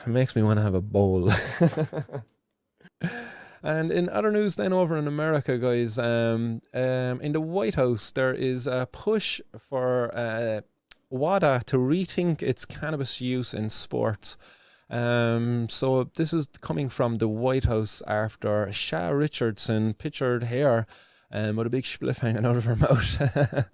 makes me want to have a bowl. And in other news then over in America, guys, in the White House, there is a push for WADA to rethink its cannabis use in sports. So this is coming from the White House after Sha Richardson pictured hair with a big spliff hanging out of her mouth.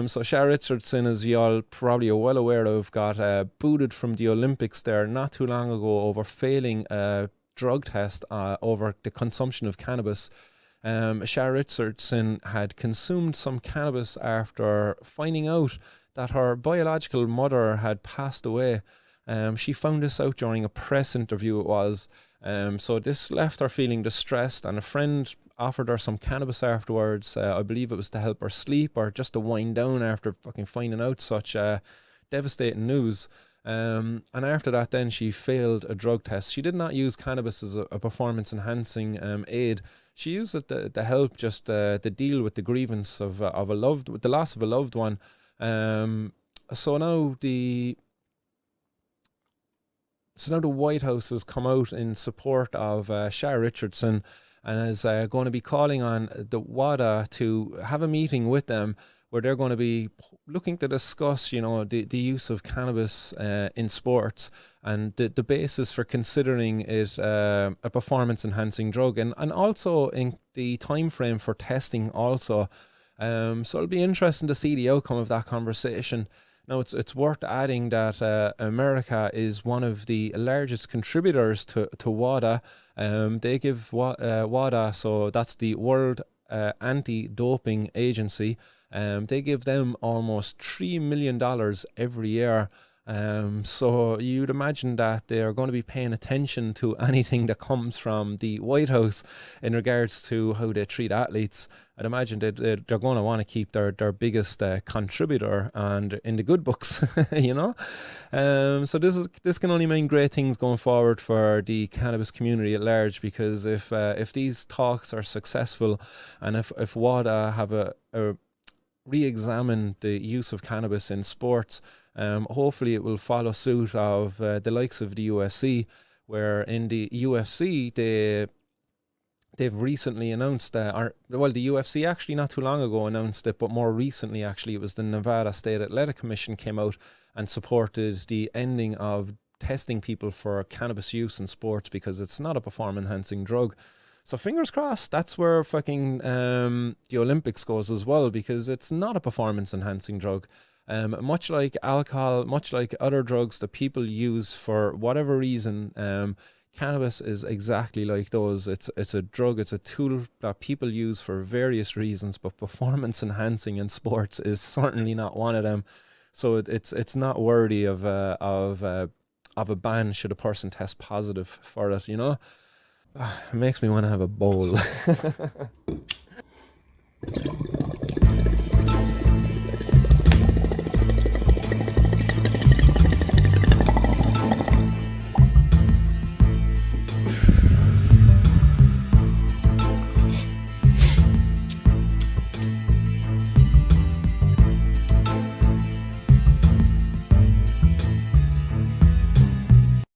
So Sha Richardson, as you all probably are well aware of, got booted from the Olympics there not too long ago over failing a drug test over the consumption of cannabis. Sha Richardson had consumed some cannabis after finding out that her biological mother had passed away. She found this out during a press interview, it was. So this left her feeling distressed, and a friend offered her some cannabis afterwards. I believe it was to help her sleep or just to wind down after fucking finding out such devastating news. And after that then she failed a drug test. She did not use cannabis as a performance enhancing aid. She used it to help just to deal with the grievance of the loss of a loved one. So now the White House has come out in support of Sha Richardson and is going to be calling on the WADA to have a meeting with them where they're going to be looking to discuss, you know, the use of cannabis in sports and the basis for considering it a performance-enhancing drug, and also in the time frame for testing also. So it'll be interesting to see the outcome of that conversation. Now, it's worth adding that America is one of the largest contributors to WADA. They give WADA, so that's the World Anti-Doping Agency. They give them almost $3 million every year. So you'd imagine that they are going to be paying attention to anything that comes from the White House in regards to how they treat athletes. I'd imagine they're going to want to keep their biggest contributor and in the good books, you know. So this can only mean great things going forward for the cannabis community at large, because if these talks are successful and if WADA have a re-examine the use of cannabis in sports, hopefully it will follow suit of the likes of the UFC, where in the UFC they've recently announced, the UFC actually not too long ago announced it, but more recently actually it was the Nevada State Athletic Commission came out and supported the ending of testing people for cannabis use in sports because it's not a performance enhancing drug. So fingers crossed, that's where fucking the Olympics goes as well, because it's not a performance-enhancing drug. Much like alcohol, much like other drugs that people use for whatever reason, cannabis is exactly like those. It's a drug, it's a tool that people use for various reasons, but performance-enhancing in sports is certainly not one of them. So it's not worthy of a ban should a person test positive for it, you know? It makes me want to have a bowl.